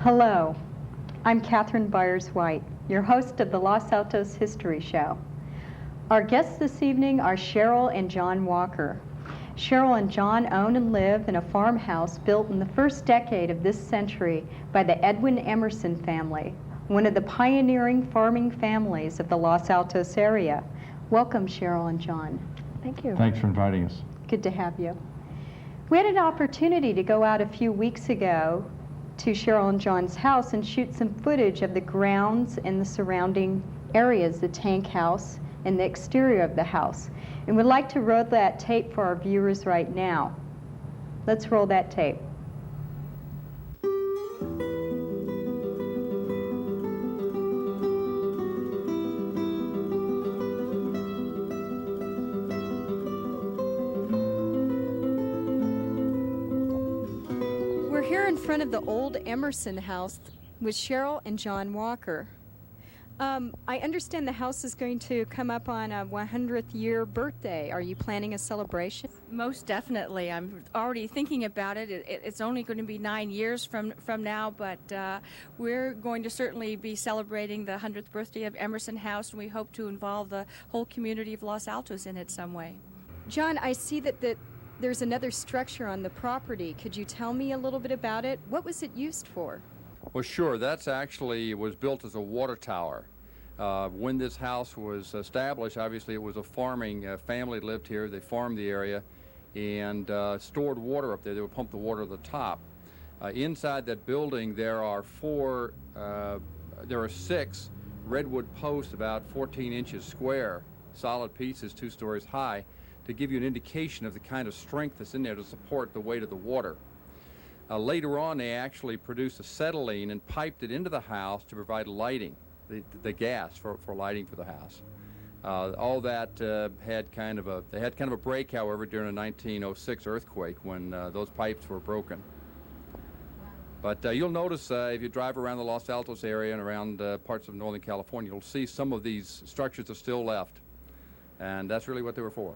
Hello, I'm Catherine Byers-White, your host of the Los Altos History Show. Our guests this evening are Sherrill and John Walker. Sherrill and John own and live in a farmhouse built in the first decade of this century by the Edwin Emerson family, one of the pioneering farming families of the Los Altos area. Welcome, Sherrill and John. Thank you. Thanks for inviting us. Good to have you. We had an opportunity to go out a few weeks ago to Sherrill and John's house and shoot some footage of the grounds and the surrounding areas, the tank house and the exterior of the house. And we'd like to roll that tape for our viewers right now. Let's roll that tape. We're here in front of the old Emerson house with Sherrill and John Walker. I understand the house is going to come up on a 100th year birthday. Are you planning a celebration? Most definitely. I'm already thinking about it. It's only going to be 9 years from now, but we're going to certainly be celebrating the 100th birthday of Emerson House, and we hope to involve the whole community of Los Altos in it some way. John, I see that there's another structure on the property. Could you tell me a little bit about it? What was it used for? Well, sure. That's actually was built as a water tower. When this house was established, obviously it was a farming family lived here. They farmed the area and stored water up there. They would pump the water to the top. Inside that building, there are 6 redwood posts about 14 inches square, solid pieces, 2 stories high, to give you an indication of the kind of strength that's in there to support the weight of the water. Later on, they actually produced acetylene and piped it into the house to provide lighting, the gas for lighting for the house. All that had kind of a break, however, during a 1906 earthquake when those pipes were broken. But you'll notice if you drive around the Los Altos area and around parts of Northern California, you'll see some of these structures are still left, and that's really what they were for.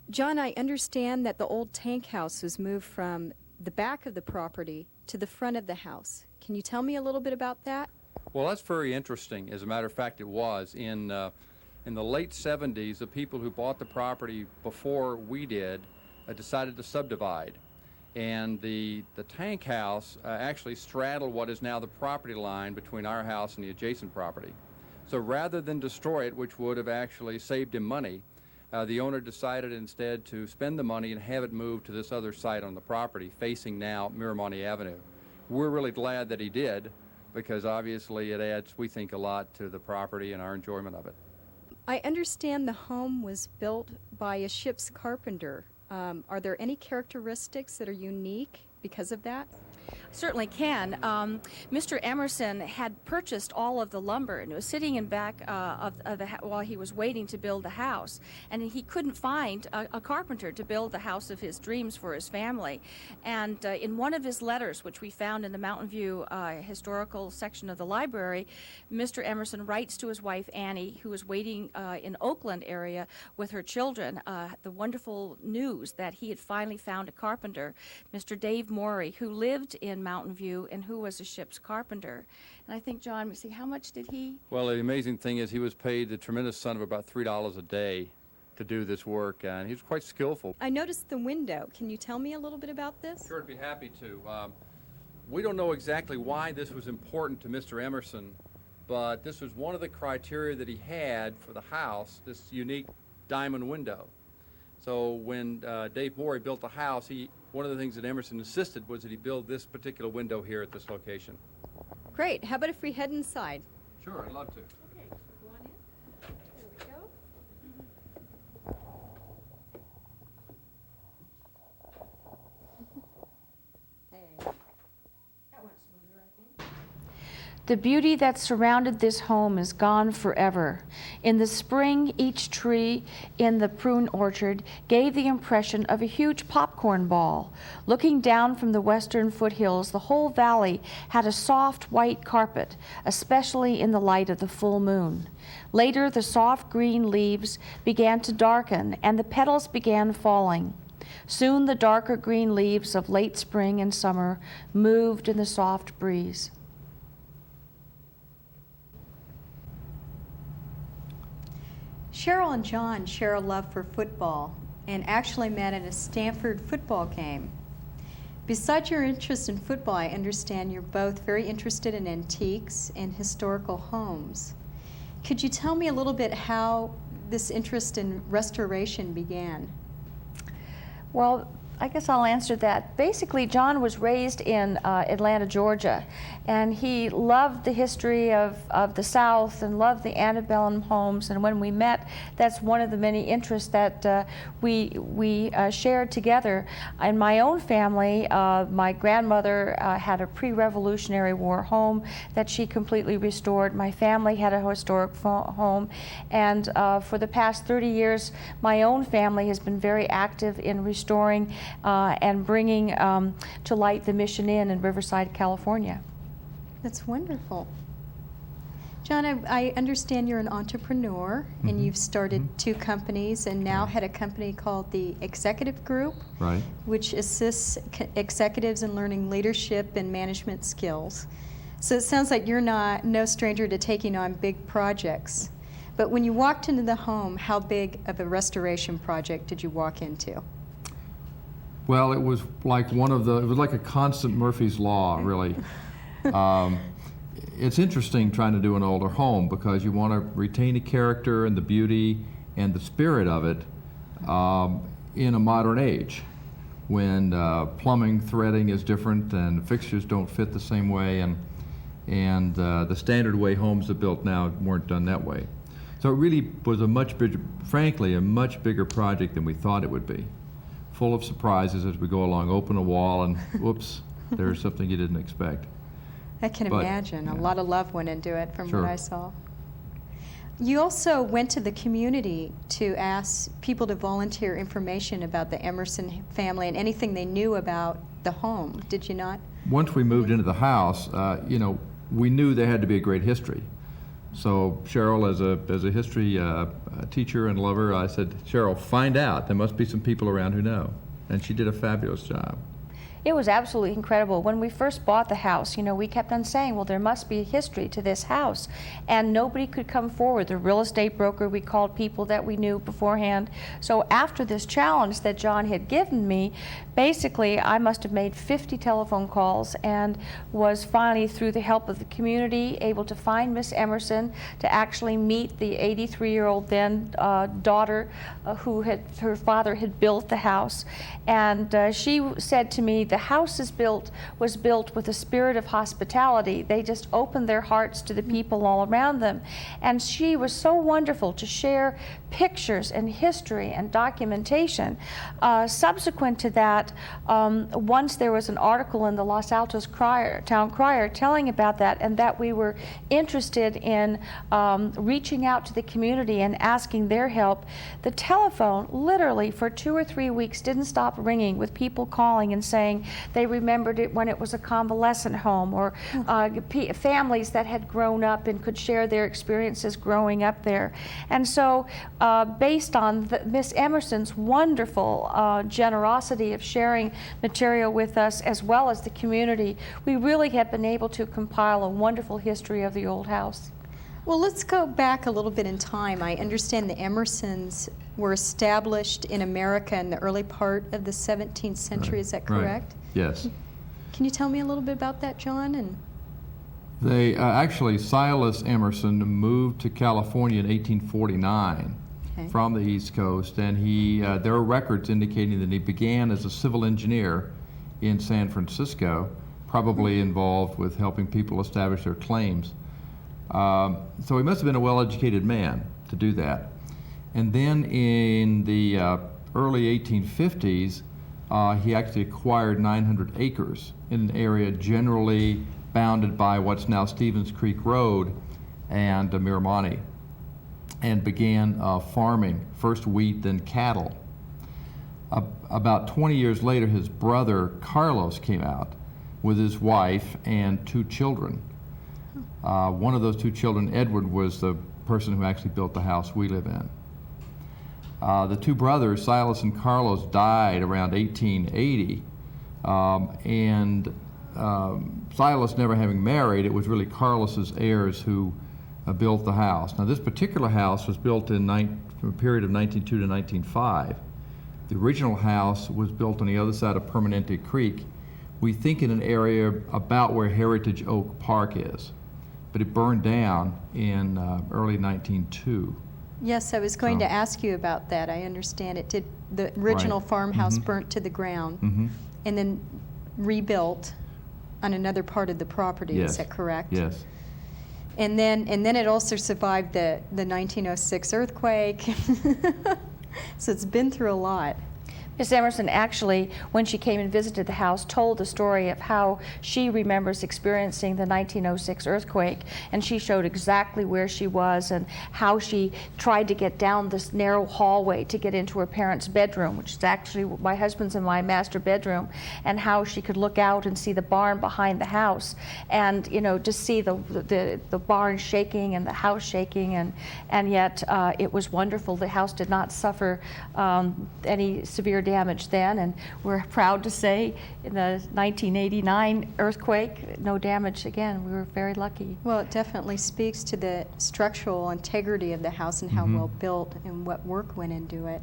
John, I understand that the old tank house was moved from the back of the property to the front of the house. Can you tell me a little bit about that? Well, that's very interesting. As a matter of fact, it was. In the late 70s, the people who bought the property before we did decided to subdivide. And the tank house actually straddled what is now the property line between our house and the adjacent property. So rather than destroy it, which would have actually saved him money, the owner decided instead to spend the money and have it moved to this other site on the property, facing now Miramonte Avenue. We're really glad that he did, because obviously it adds, we think, a lot to the property and our enjoyment of it. I understand the home was built by a ship's carpenter. Are there any characteristics that are unique because of that? Certainly can. Mr. Emerson had purchased all of the lumber, and it was sitting in back while he was waiting to build the house, and he couldn't find a carpenter to build the house of his dreams for his family. And in one of his letters, which we found in the Mountain View historical section of the library, Mr. Emerson writes to his wife Annie, who was waiting in Oakland area with her children, the wonderful news that he had finally found a carpenter, Mr. Dave Morey, who lived in Mountain View and who was a ship's carpenter. And I think, John, we see, how much did he? Well, the amazing thing is he was paid the tremendous sum of about $3 a day to do this work, and he was quite skillful. I noticed the window. Can you tell me a little bit about this? Sure, I'd be happy to. We don't know exactly why this was important to Mr. Emerson, but this was one of the criteria that he had for the house, this unique diamond window. So when Dave Morey built the house, one of the things that Emerson insisted was that he build this particular window here at this location. Great. How about if we head inside? Sure, I'd love to. Okay, go on in. Here we go. The beauty that surrounded this home is gone forever. In the spring, each tree in the prune orchard gave the impression of a huge popcorn ball. Looking down from the western foothills, the whole valley had a soft white carpet, especially in the light of the full moon. Later, the soft green leaves began to darken and the petals began falling. Soon the darker green leaves of late spring and summer moved in the soft breeze. Sherrill and John share a love for football and actually met at a Stanford football game. Besides your interest in football, I understand you're both very interested in antiques and historical homes. Could you tell me a little bit how this interest in restoration began? Well, I guess I'll answer that. Basically, John was raised in Atlanta, Georgia, and he loved the history of the South and loved the antebellum homes. And when we met, that's one of the many interests that we shared together. In my own family, my grandmother had a pre-Revolutionary War home that she completely restored. My family had a historic home, and for the past 30 years, my own family has been very active in restoring and bringing to light the Mission Inn in Riverside, California. That's wonderful. John, I understand you're an entrepreneur, and you've started 2 companies and now had a company called the Executive Group, Right. which assists executives in learning leadership and management skills. So it sounds like you're no stranger to taking on big projects. But when you walked into the home, how big of a restoration project did you walk into? Well, it was like it was like a constant Murphy's Law, really. It's interesting trying to do an older home because you want to retain the character and the beauty and the spirit of it in a modern age when plumbing, threading is different and fixtures don't fit the same way, and the standard way homes are built now weren't done that way. So it really was frankly, a much bigger project than we thought it would be. Full of surprises as we go along, open a wall and whoops, there's something you didn't expect. I can imagine. Yeah. A lot of love went into it from Sure. what I saw. You also went to the community to ask people to volunteer information about the Emerson family and anything they knew about the home, did you not? Once we moved into the house, we knew there had to be a great history. So Sherrill, as a history teacher and lover, I said, Sherrill, find out. There must be some people around who know. And she did a fabulous job. It was absolutely incredible. When we first bought the house, we kept on saying, well, there must be a history to this house. And nobody could come forward. The real estate broker, we called people that we knew beforehand. So after this challenge that John had given me, basically I must have made 50 telephone calls and was finally, through the help of the community, able to find Miss Emerson to actually meet the 83-year-old then daughter her father had built the house. And she said to me, the house was built with a spirit of hospitality. They just opened their hearts to the people all around them. And she was so wonderful to share pictures and history and documentation. Subsequent to that, once there was an article in the Los Altos Town Crier telling about that, and that we were interested in reaching out to the community and asking their help. The telephone literally for 2 or 3 weeks didn't stop ringing with people calling and saying they remembered it when it was a convalescent home, or families that had grown up and could share their experiences growing up there. And so based on Miss Emerson's wonderful generosity of sharing material with us as well as the community, we really have been able to compile a wonderful history of the old house. Well, let's go back a little bit in time. I understand the Emersons were established in America in the early part of the 17th century. Is that correct? Right. Yes. Can you tell me a little bit about that, John? And They actually, Silas Emerson moved to California in 1849 from the East Coast, and there are records indicating that he began as a civil engineer in San Francisco, probably involved with helping people establish their claims. So he must have been a well-educated man to do that. And then in the early 1850s, he actually acquired 900 acres in an area generally bounded by what's now Stevens Creek Road and Miramonte, and began farming, first wheat, then cattle. About 20 years later, his brother Carlos came out with his wife and 2 children. One of those 2 children, Edward, was the person who actually built the house we live in. The two brothers, Silas and Carlos, died around 1880, and Silas never having married, it was really Carlos's heirs who built the house. Now, this particular house was built in from a period of 1902 to 1905. The original house was built on the other side of Permanente Creek, we think in an area about where Heritage Oak Park is, but it burned down in early 1902. Yes, I was going to ask you about that. I understand it did. The original farmhouse burnt to the ground and then rebuilt on another part of the property. Yes. Is that correct? Yes. And then it also survived the 1906 earthquake. So it's been through a lot. Miss Emerson actually, when she came and visited the house, told the story of how she remembers experiencing the 1906 earthquake, and she showed exactly where she was and how she tried to get down this narrow hallway to get into her parents' bedroom, which is actually my husband's and my master bedroom, and how she could look out and see the barn behind the house, and just see the barn shaking and the house shaking, and yet it was wonderful. The house did not suffer any severe damage then, and we're proud to say in the 1989 earthquake, no damage again. We were very lucky. Well, it definitely speaks to the structural integrity of the house and how well built and what work went into it.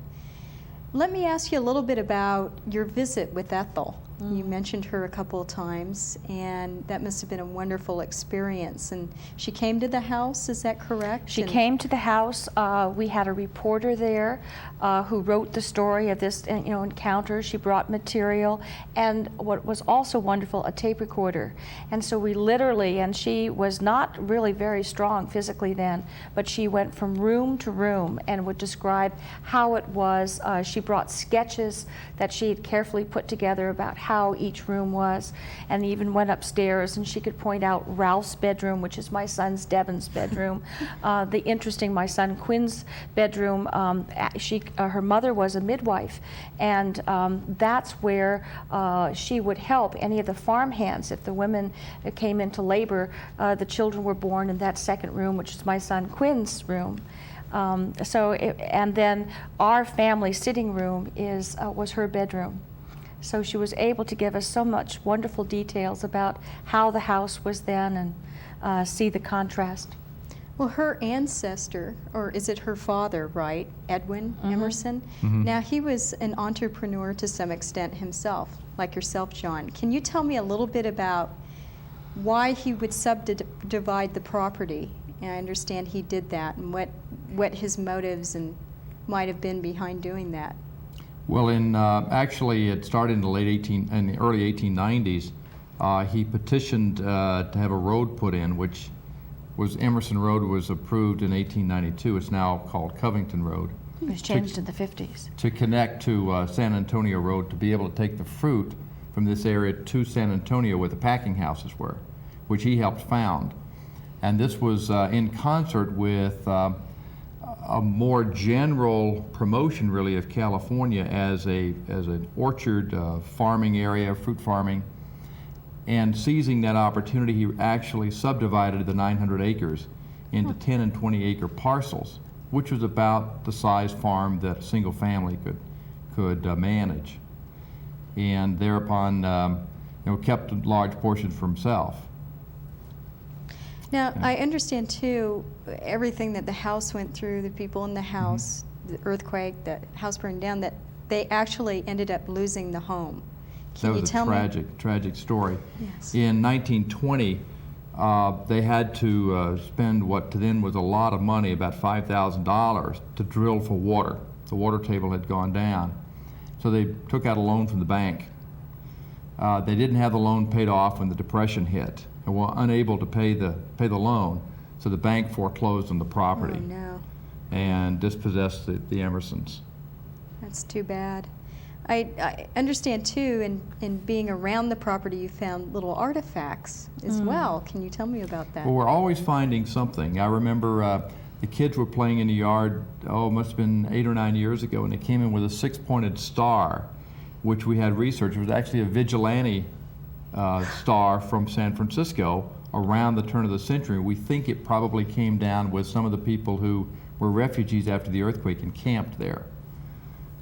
Let me ask you a little bit about your visit with Ethel. You mentioned her a couple of times, and that must have been a wonderful experience. And she came to the house, is that correct? She came to the house. We had a reporter there who wrote the story of this encounter. She brought material, and what was also wonderful, a tape recorder. And so we literally, and she was not really very strong physically then, but she went from room to room and would describe how it was. She brought sketches that she had carefully put together about how each room was, and even went upstairs and she could point out Ralph's bedroom, which is my son's Devin's bedroom, my son Quinn's bedroom. Her mother was a midwife, and that's where she would help any of the farm hands. If the women came into labor, the children were born in that second room, which is my son Quinn's room. And then our family sitting room was her bedroom. So she was able to give us so much wonderful details about how the house was then, and see the contrast. Well, her ancestor, or is it her father, right? Edwin Emerson? Now, he was an entrepreneur to some extent himself, like yourself, John. Can you tell me a little bit about why he would subdivide the property? And I understand he did that, and what his motives and might have been behind doing that. Well, actually, it started in the early 1890s. He petitioned to have a road put in, which was Emerson Road, was approved in 1892. It's now called Covington Road. It was changed in the 50s. To connect to San Antonio Road, to be able to take the fruit from this area to San Antonio, where the packing houses were, which he helped found. And this was in concert with a more general promotion, really, of California as an orchard farming area, fruit farming. And seizing that opportunity, he actually subdivided the 900 acres into 10 and 20 acre parcels, which was about the size farm that a single family could manage. And thereupon, kept a large portion for himself. Now, I understand, too, everything that the house went through, the people in the house, the earthquake, the house burned down, that they actually ended up losing the home. Can you tell me? That was a tragic story. Yes. In 1920, they had to spend what to then was a lot of money, about $5,000, to drill for water. The water table had gone down. So they took out a loan from the bank. They didn't have the loan paid off when the Depression hit, and were unable to pay the loan, so the bank foreclosed on the property. Oh, no. And dispossessed the Emersons. That's too bad. I understand, too, in being around the property, you found little artifacts as well. Can you tell me about that? Well, we're always finding something. I remember the kids were playing in the yard, it must have been 8 or 9 years ago, and they came in with a 6-pointed star, which we had researched. It was actually a vigilante star from San Francisco around the turn of the century. We think it probably came down with some of the people who were refugees after the earthquake and camped there.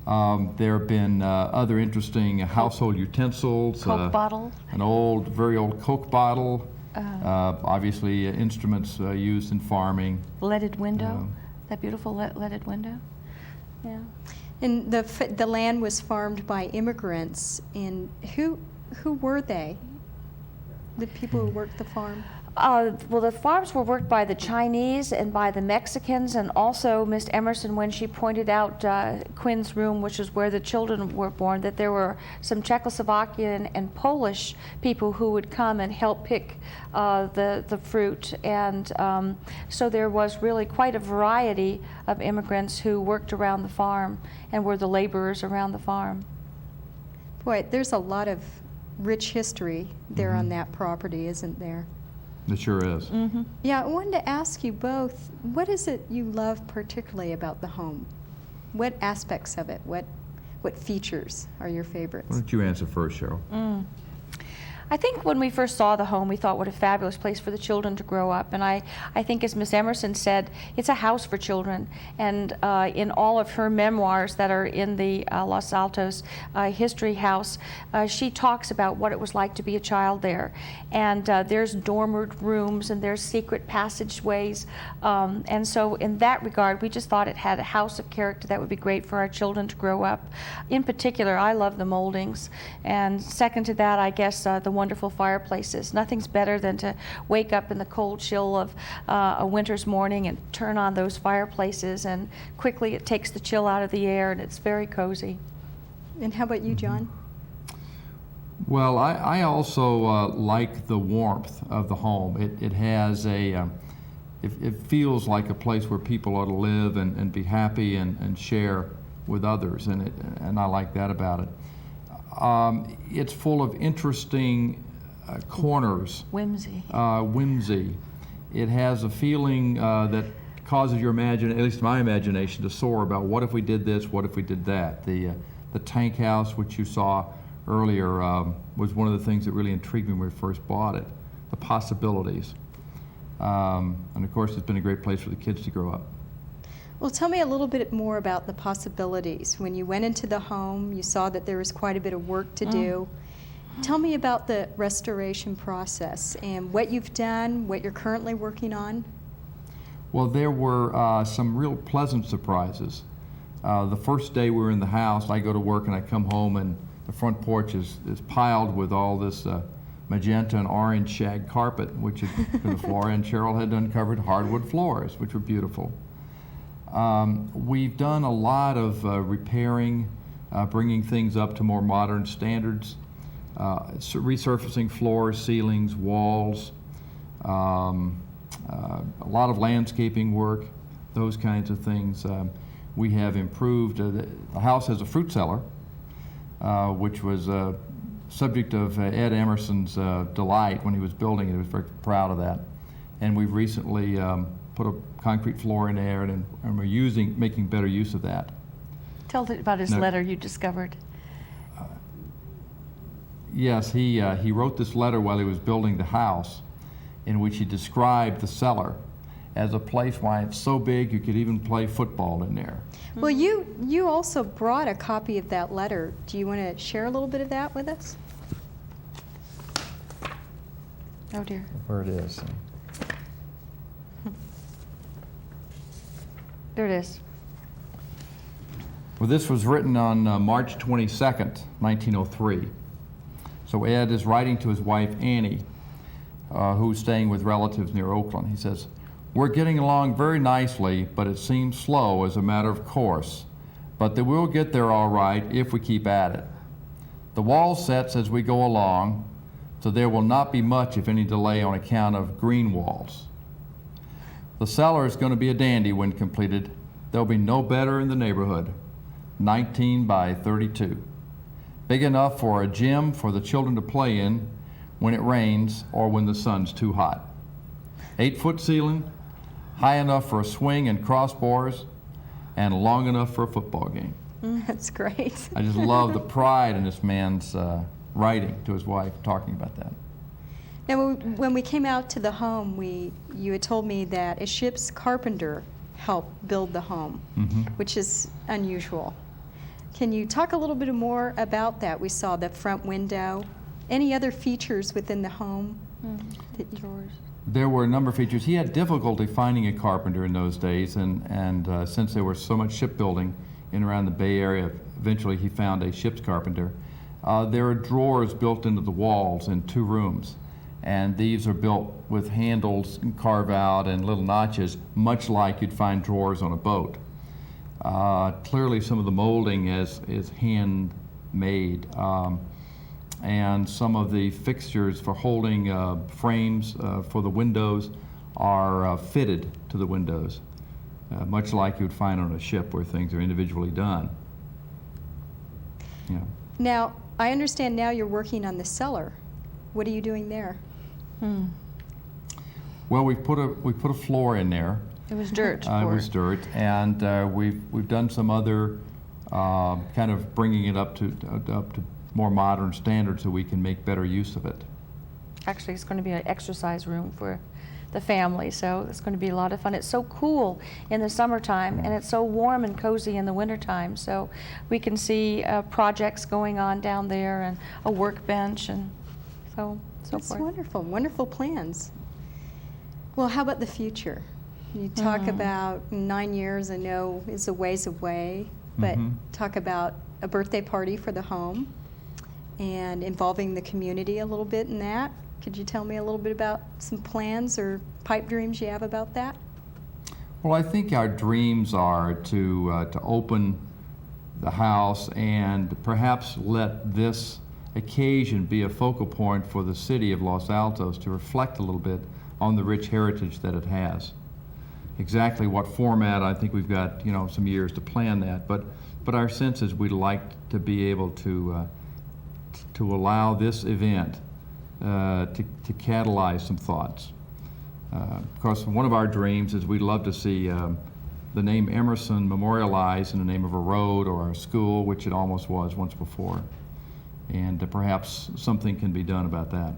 There have been other interesting household utensils. Coke bottle. An old, very old Coke bottle. Obviously, instruments used in farming. Leaded window. That beautiful leaded window. Yeah. And the land was farmed by immigrants. And who were they? The people who worked the farm? Well, the farms were worked by the Chinese and by the Mexicans, and also Miss Emerson, when she pointed out Quinn's room, which is where the children were born, that there were some Czechoslovakian and Polish people who would come and help pick the fruit, and so there was really quite a variety of immigrants who worked around the farm and were the laborers around the farm. Boy, there's a lot of rich history there on that property, isn't there? It sure is. Yeah, I wanted to ask you both, what is it you love particularly about the home? What aspects of it, what features are your favorites? Why don't you answer first, Sherrill? I think when we first saw the home, we thought what a fabulous place for the children to grow up. And I think, as Miss Emerson said, it's a house for children. And in all of her memoirs that are in the Los Altos History House, she talks about what it was like to be a child there. And there's dormered rooms and there's secret passageways. And so in that regard, we just thought it had a house of character that would be great for our children to grow up. In particular, I love the moldings. And second to that, I guess, the wonderful fireplaces. Nothing's better than to wake up in the cold chill of a winter's morning and turn on those fireplaces, and quickly it takes the chill out of the air and it's very cozy. And how about you, John? Well, I also like the warmth of the home. It has it feels like a place where people ought to live and be happy and share with others, and I like that about it. It's full of interesting corners. Whimsy. Whimsy. It has a feeling that causes your imagination, at least my imagination, to soar about what if we did this, what if we did that. The tank house, which you saw earlier, was one of the things that really intrigued me when we first bought it, the possibilities. And of course, it's been a great place for the kids to grow up. Well, tell me a little bit more about the possibilities. When you went into the home, you saw that there was quite a bit of work to do. Tell me about the restoration process and what you've done, what you're currently working on. Well, there were some real pleasant surprises. The first day we were in the house, I go to work and I come home and the front porch is piled with all this magenta and orange shag carpet, which had been the floor, and Sherrill had uncovered hardwood floors, which were beautiful. We've done a lot of repairing, bringing things up to more modern standards, resurfacing floors, ceilings, walls, a lot of landscaping work, those kinds of things. We have improved. The house has a fruit cellar, which was a subject of Ed Emerson's delight when he was building it. He was very proud of that. And we've recently put a concrete floor in there, and we're making better use of that. Tell us about his letter you discovered. Yes, he wrote this letter while he was building the house, in which he described the cellar as a place why it's so big you could even play football in there. Well, you also brought a copy of that letter. Do you want to share a little bit of that with us? Oh dear. Where it is. There it is. Well, this was written on March 22nd, 1903. So Ed is writing to his wife, Annie, who's staying with relatives near Oakland. He says, "We're getting along very nicely, but it seems slow as a matter of course. But they will get there all right if we keep at it. The wall sets as we go along, so there will not be much, if any, delay on account of green walls. The cellar is going to be a dandy when completed. There'll be no better in the neighborhood. 19 by 32. Big enough for a gym for the children to play in when it rains or when the sun's too hot. 8-foot ceiling, high enough for a swing and crossbars, and long enough for a football game." That's great. I just love the pride in this man's writing to his wife, talking about that. Now, when we came out to the home, you had told me that a ship's carpenter helped build the home, which is unusual. Can you talk a little bit more about that? We saw the front window. Any other features within the home? Drawers. There were a number of features. He had difficulty finding a carpenter in those days, and since there was so much shipbuilding in around the Bay Area, eventually he found a ship's carpenter. There are drawers built into the walls in 2 rooms, and these are built with handles and carve out and little notches, much like you'd find drawers on a boat. Clearly some of the molding is handmade, and some of the fixtures for holding frames for the windows are fitted to the windows, much like you'd find on a ship where things are individually done. Yeah. Now, I understand now you're working on the cellar. What are you doing there? Well, we put a floor in there. It was dirt. It was dirt, and we've done some other kind of bringing it up to more modern standards so we can make better use of it. Actually, it's going to be an exercise room for the family, so it's going to be a lot of fun. It's so cool in the summertime, and it's so warm and cozy in the wintertime, so we can see projects going on down there and a workbench and so That's forth. wonderful, wonderful plans. Well, how about the future? You talk about 9 years, I know is a ways away, but talk about a birthday party for the home and involving the community a little bit in that. Could you tell me a little bit about some plans or pipe dreams you have about that? Well, I think our dreams are to open the house and perhaps let this occasion be a focal point for the city of Los Altos to reflect a little bit on the rich heritage that it has. Exactly what format, I think we've got some years to plan that, but our sense is we'd like to be able to allow this event to catalyze some thoughts. Of course, one of our dreams is we'd love to see the name Emerson memorialized in the name of a road or a school, which it almost was once before, and perhaps something can be done about that.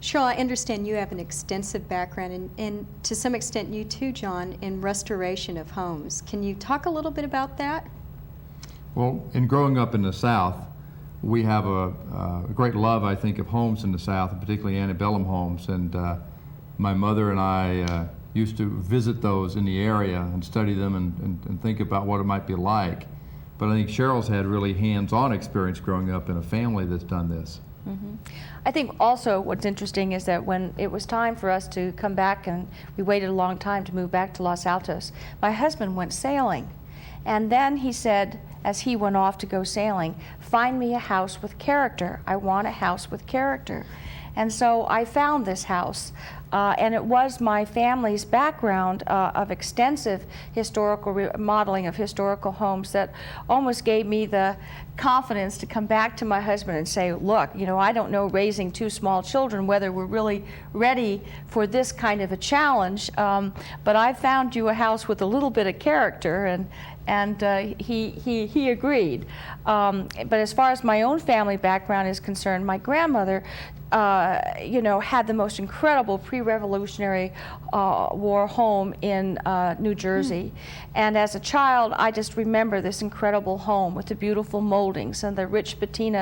Sherrill, I understand you have an extensive background, and to some extent you too, John, in restoration of homes. Can you talk a little bit about that? Well, in growing up in the South, we have a great love, I think, of homes in the South, and particularly antebellum homes. And my mother and I used to visit those in the area and study them and think about what it might be like. But I think Sherrill's had really hands-on experience growing up in a family that's done this. I think also what's interesting is that when it was time for us to come back, and we waited a long time to move back to Los Altos, my husband went sailing. And then he said, as he went off to go sailing, find me a house with character. I want a house with character. And so I found this house, and it was my family's background of extensive historical remodeling of historical homes that almost gave me the confidence to come back to my husband and say, look, I don't know raising 2 small children whether we're really ready for this kind of a challenge, but I found you a house with a little bit of character, and he agreed. But as far as my own family background is concerned, my grandmother had the most incredible pre-revolutionary war home in New Jersey. And as a child, I just remember this incredible home with the beautiful moldings and the rich patina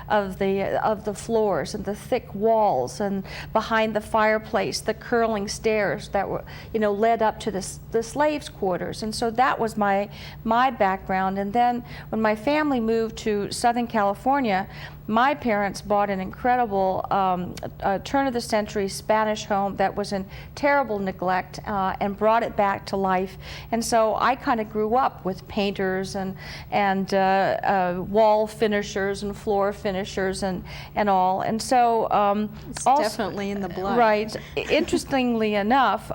of the floors and the thick walls, and behind the fireplace, the curling stairs that were led up to the slaves' quarters. And so that was my background. And then when my family moved to Southern California, my parents bought an incredible turn-of-the-century Spanish home that was in terrible neglect and brought it back to life. And so I kind of grew up with painters and wall finishers and floor finishers and all. And so It's also, definitely in the blood. Right. Interestingly enough,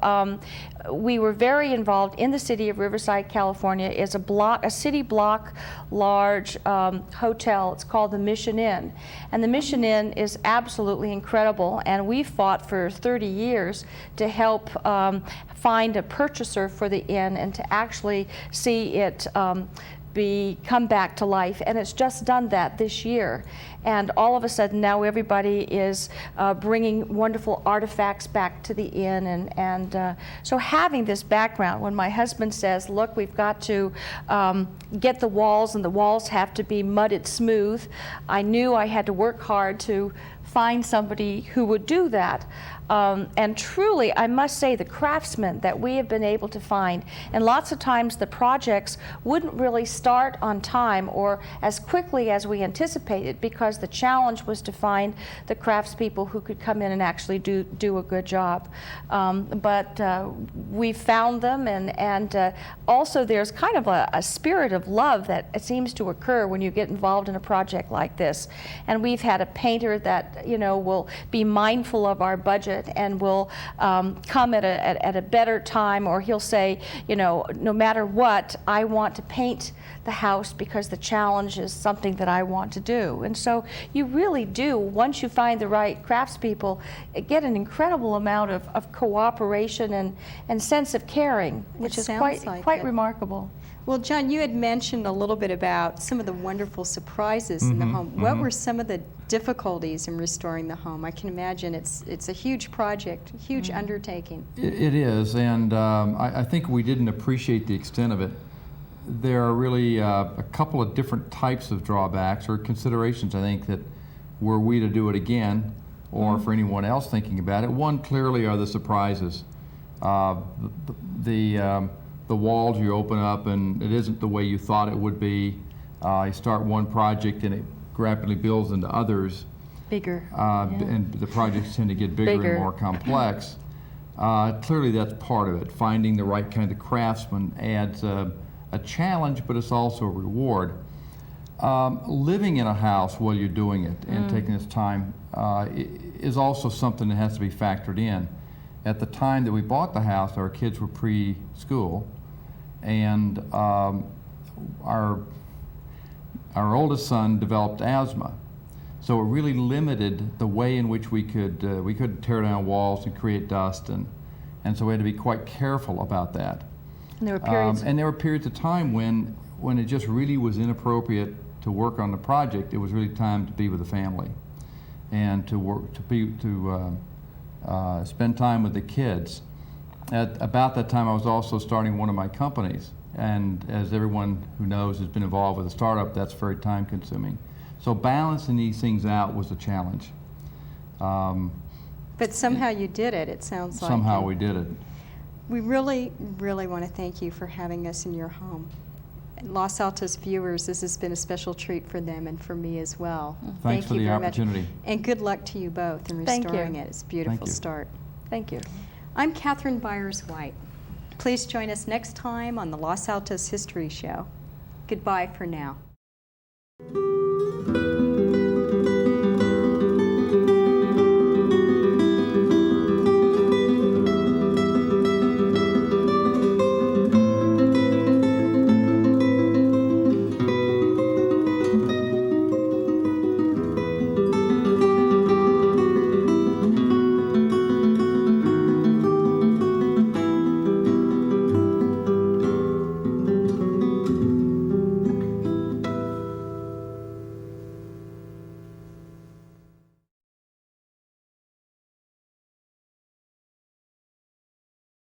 we were very involved in the city of Riverside, California. Is a city block large hotel. It's called the Mission Inn. And the Mission Inn is absolutely incredible, and we fought for 30 years to help find a purchaser for the inn and to actually see it come back to life, and it's just done that this year. And all of a sudden now everybody is bringing wonderful artifacts back to the inn, and so having this background, when my husband says, look, we've got to get the walls, and the walls have to be mudded smooth, I knew I had to work hard to find somebody who would do that. And truly, I must say, the craftsmen that we have been able to find, and lots of times the projects wouldn't really start on time or as quickly as we anticipated, because the challenge was to find the craftspeople who could come in and actually do a good job. But we found them, and also there's kind of a spirit of love that seems to occur when you get involved in a project like this. And we've had a painter that, you know, will be mindful of our budget and will come at a better time, or he'll say, you know, no matter what, I want to paint the house because the challenge is something that I want to do. And so you really do, once you find the right craftspeople, get an incredible amount of cooperation and sense of caring, which is quite remarkable. Well, John, you had mentioned a little bit about some of the wonderful surprises in the home. What were some of the difficulties in restoring the home? I can imagine it's a huge project, a huge undertaking. It is, and I think we didn't appreciate the extent of it. There are really a couple of different types of drawbacks or considerations, I think, that were we to do it again, or for anyone else thinking about it. One, clearly, are the surprises. The walls you open up and it isn't the way you thought it would be. You start one project and it rapidly builds into others. Bigger. And the projects tend to get bigger and more complex. Clearly that's part of it. Finding the right kind of craftsman adds a challenge, but it's also a reward. Living in a house while you're doing it and taking this time is also something that has to be factored in. At the time that we bought the house, our kids were preschool, and our oldest son developed asthma. So it really limited the way in which we couldn't tear down walls and create dust, and so we had to be quite careful about that. And there were periods of time when it just really was inappropriate to work on the project. It was really time to be with the family and to spend time with the kids. At about that time, I was also starting one of my companies, and as everyone who knows has been involved with a startup, that's very time consuming. So balancing these things out was a challenge. But somehow you did it, it sounds like. Somehow we did it. We really, really want to thank you for having us in your home. Los Altos viewers, this has been a special treat for them and for me as well. Thanks for the opportunity. Much. And good luck to you both in restoring it. It's a beautiful start. Thank you. I'm Catherine Byers-White. Please join us next time on the Los Altos History Show. Goodbye for now.